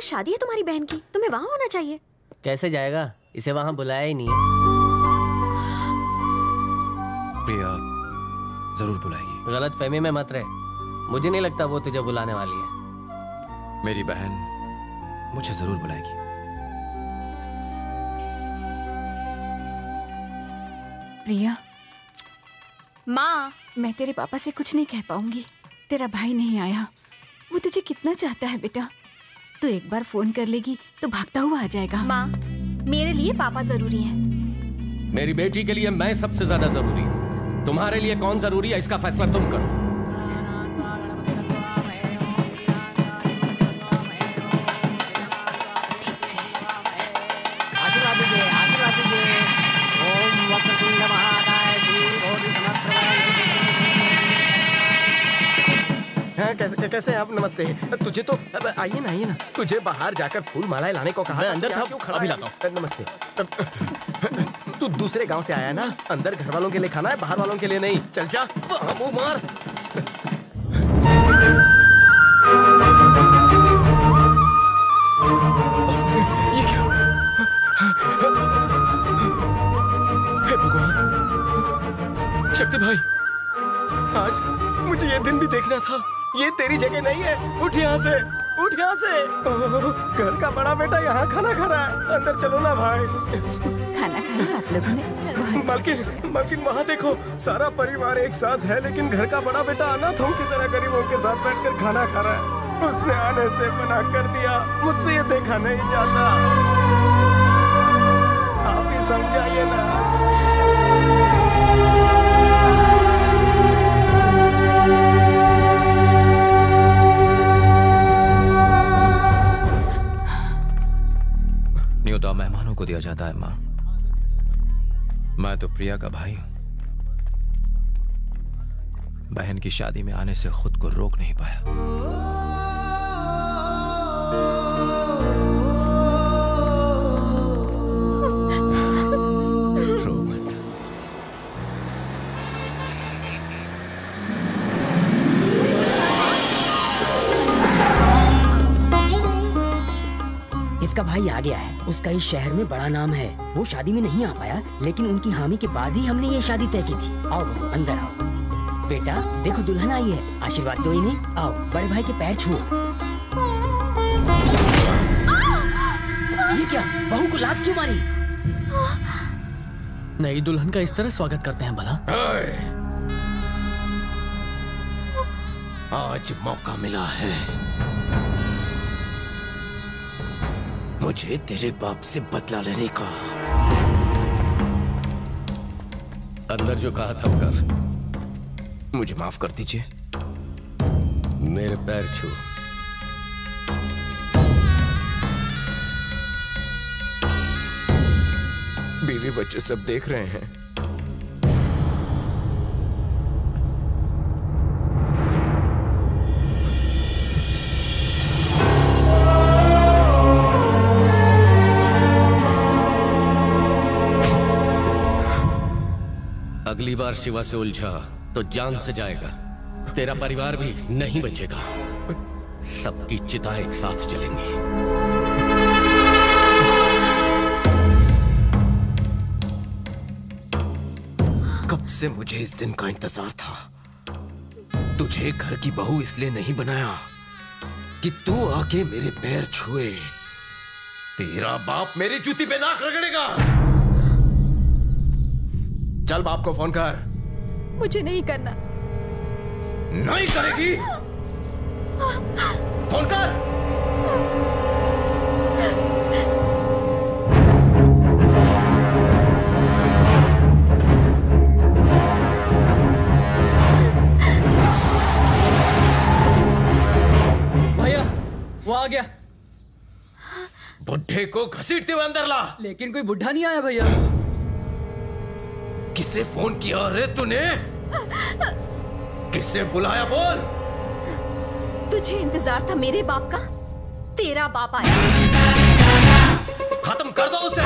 शादी है तुम्हारी बहन की, तुम्हें वहाँ होना चाहिए। कैसे जाएगा, इसे वहाँ बुलाया ही नहीं है। प्रिया जरूर बुलाएगी। गलत फहमी में मत रहे, मुझे नहीं लगता वो तुझे बुलाने वाली है। मेरी बहन मुझे जरूर बुलाएगी। प्रिया, माँ, मैं तेरे पापा से कुछ नहीं कह पाऊंगी। तेरा भाई नहीं आया, वो तुझे कितना चाहता है बेटा। तू एक बार फोन कर लेगी तो भागता हुआ आ जाएगा। माँ, मेरे लिए पापा जरूरी हैं। मेरी बेटी के लिए मैं सबसे ज्यादा जरूरी हूँ। तुम्हारे लिए कौन जरूरी है इसका फैसला तुम करो। कैसे हैं आप? नमस्ते। तुझे तो आइए ना, तुझे बाहर जाकर फूल मालाएं लाने को कहा। मैं अंदर था, क्यों खड़ा अभी है? लाता हूं। नमस्ते। तू दूसरे गांव से आया ना? अंदर घर वालों के लिए खाना है, बाहर वालों के लिए नहीं। चल जा, मुंह मार। ये क्या? हे भगवान, शक्ति भाई, आज मुझे ये दिन भी देखना था। ये तेरी जगह नहीं है। उठ यहाँ से, उठ यहाँ से। घर का बड़ा बेटा यहाँ खाना खा रहा है। अंदर चलो ना भाई। खाना खाया आप लोगों ने? चलो। मालकिन वहाँ देखो, सारा परिवार एक साथ है, लेकिन घर का बड़ा बेटा अनाथों की तरह गरीबों के साथ बैठकर खाना खा रहा है। उसने आने से मना कर दिया। मुझसे ये देखा नहीं जाता। आप ही समझाइए ना। न्योता मेहमानों को दिया जाता है माँ। मैं तो प्रिया का भाई हूं। बहन की शादी में आने से खुद को रोक नहीं पाया। इसका भाई आ गया है। उसका इस शहर में बड़ा नाम है। वो शादी में नहीं आ पाया, लेकिन उनकी हामी के बाद ही हमने ये शादी तय की थी। आओ बहू, अंदर आओ। बेटा देखो, दुल्हन आई है, आशीर्वाद दो इन्हें। आओ, बड़े भाई के पैर छुओ। ये क्या, बहू को लात क्यों मारी? नई दुल्हन का इस तरह स्वागत करते हैं भला? आज मौका मिला है मुझे तेरे बाप से बदला लेने का। अंदर जो कहा था वो कर। मुझे माफ कर दीजिए। मेरे पैर छू। बीवी बच्चे सब देख रहे हैं। अगली बार शिवा से उलझा तो जान से जाएगा। तेरा परिवार भी नहीं बचेगा। सबकी चिता एक साथ जलेंगी। कब से मुझे इस दिन का इंतजार था। तुझे घर की बहू इसलिए नहीं बनाया कि तू आके मेरे पैर छुए। तेरा बाप मेरी जूती पे नाक रगड़ेगा। चल बाप को फोन कर। मुझे नहीं करना। नहीं करेगी? फोन कर। भैया वो आ गया। बुढ़े को घसीटते हुए अंदर ला। लेकिन कोई बुढ़ा नहीं आया भैया। किसे फोन किया रे तूने? किसे बुलाया बोल? तुझे इंतजार था मेरे बाप का? तेरा बाप आया। खत्म कर दो उसे।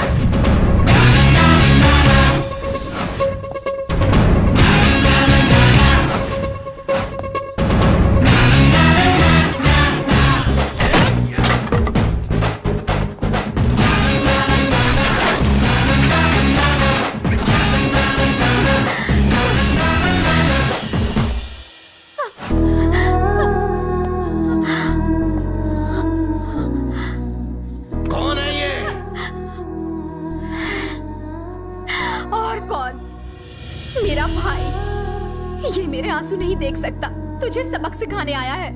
मेरा भाई ये मेरे आंसू नहीं देख सकता। तुझे सबक सिखाने आया है।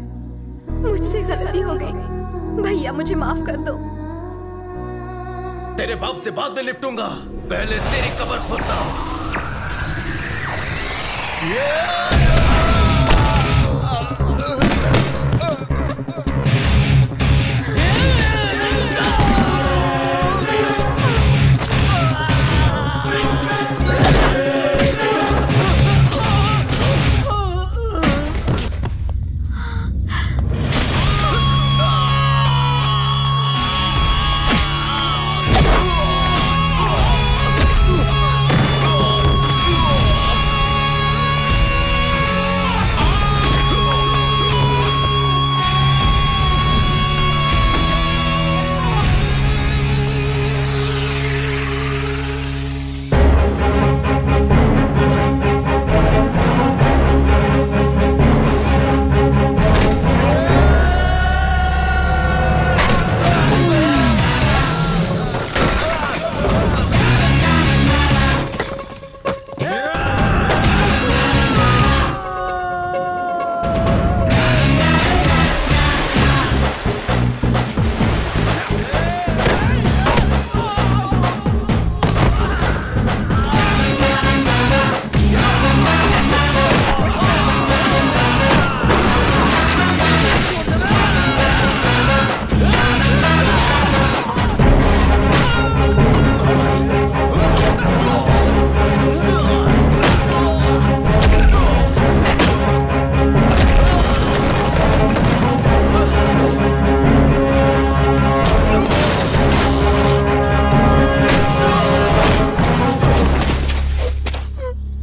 मुझसे गलती हो गई भैया, मुझे माफ कर दो। तेरे बाप से बाद में निपटूंगा, पहले तेरी कब्र खोदता हूं।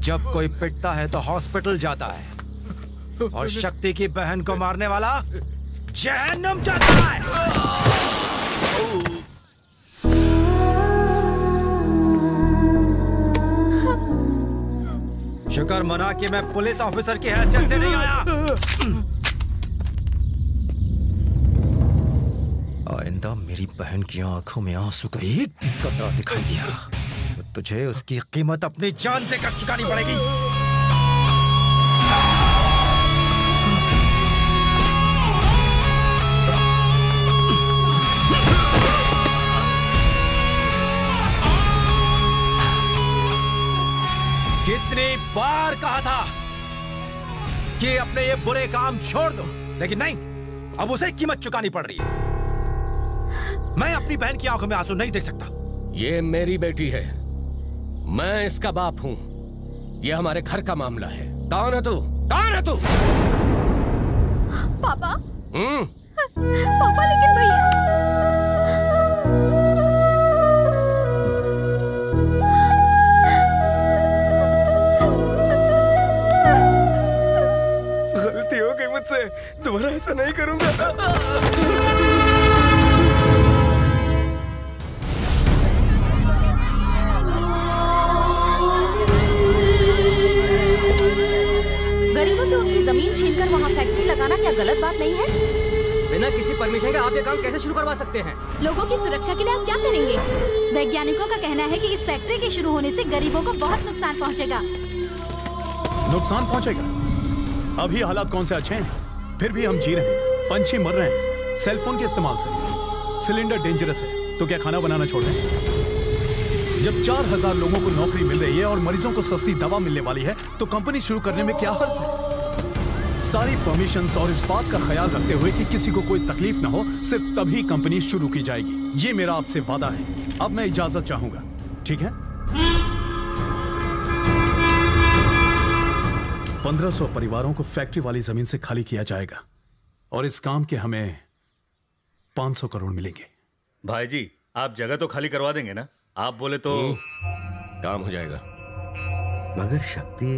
जब कोई पिटता है तो हॉस्पिटल जाता है और शक्ति की बहन को मारने वाला जहन्नुम जाता है। शुक्र मना कि मैं पुलिस ऑफिसर की हैसियत से नहीं आया। आइंदा मेरी बहन की आंखों में आंसू का एक भी कतरा दिखाई दिया तो तुझे उसकी कीमत अपनी जान देकर चुकानी पड़ेगी। कितनी बार कहा था कि अपने ये बुरे काम छोड़ दो, लेकिन नहीं, अब उसे कीमत चुकानी पड़ रही है। मैं अपनी बहन की आंखों में आंसू नहीं देख सकता। ये मेरी बेटी है, मैं इसका बाप हूं। ये हमारे घर का मामला है। कौन है तू? कौन है तू? पापा। पापा, लेकिन भैया। गलती हो गई मुझसे, दोबारा ऐसा नहीं करूंगा। गरीबों से उनकी जमीन छीनकर वहाँ फैक्ट्री लगाना क्या गलत बात नहीं है? बिना किसी परमिशन के आप ये काम कैसे शुरू करवा सकते हैं? लोगों की सुरक्षा के लिए आप क्या करेंगे? वैज्ञानिकों का कहना है कि इस फैक्ट्री के शुरू होने से गरीबों को बहुत नुकसान पहुंचेगा। नुकसान पहुंचेगा? अभी हालात कौन से अच्छे हैं, फिर भी हम जी रहे हैं, पंछी मर रहे हैं सेलफोन के इस्तेमाल से। सिलेंडर डेंजरस है तो क्या खाना बनाना छोड़ दें? जब 4000 लोगों को नौकरी मिल रही है और मरीजों को सस्ती दवा मिलने वाली है तो कंपनी शुरू करने में क्या हर्ज है? सारी परमिशंस और इस बात का ख्याल रखते हुए कि किसी को कोई तकलीफ ना हो, सिर्फ तभी कंपनी शुरू की जाएगी। ये मेरा आपसे वादा है। अब मैं इजाजत चाहूंगा, ठीक है? 1500 परिवारों को फैक्ट्री वाली जमीन से खाली किया जाएगा और इस काम के हमें 500 करोड़ मिलेंगे। भाई जी, आप जगह तो खाली करवा देंगे ना? आप बोले तो काम हो जाएगा। मगर शक्ति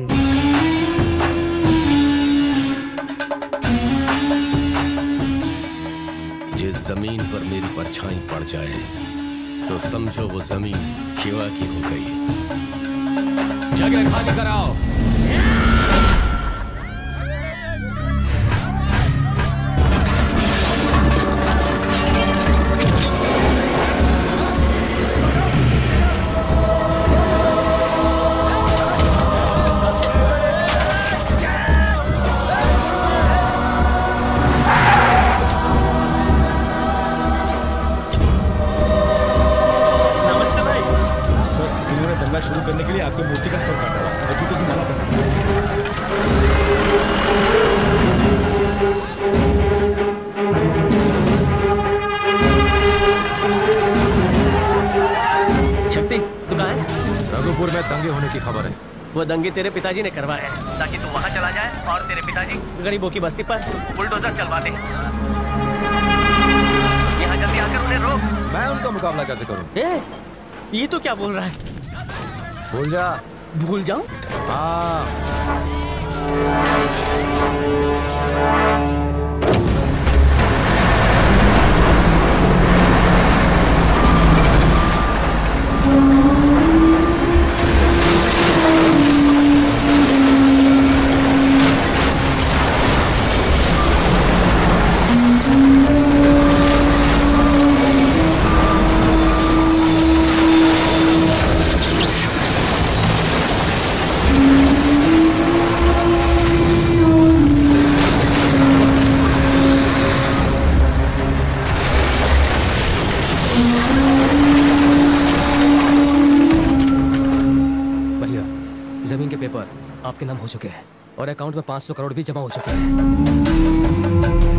जिस जमीन पर मेरी परछाई पड़ जाए तो समझो वो जमीन शिवा की हो गई। जगह खाली कराओ। की माला पहना। शक्ति तू कहाँ है? रघुपुर में दंगे होने की खबर है। वो दंगे तेरे पिताजी ने करवाए हैं ताकि तू वहाँ चला जाए और तेरे पिताजी गरीबों की बस्ती पर बुलडोजर चलवा दे। यहाँ जल्दी आकर उन्हें रोक। मैं उनका मुकाबला कैसे करूं? ये तो क्या बोल रहा है? भूल जा। भूल जाऊं? हाँ। जमीन के पेपर आपके नाम हो चुके हैं और अकाउंट में 500 करोड़ भी जमा हो चुके हैं।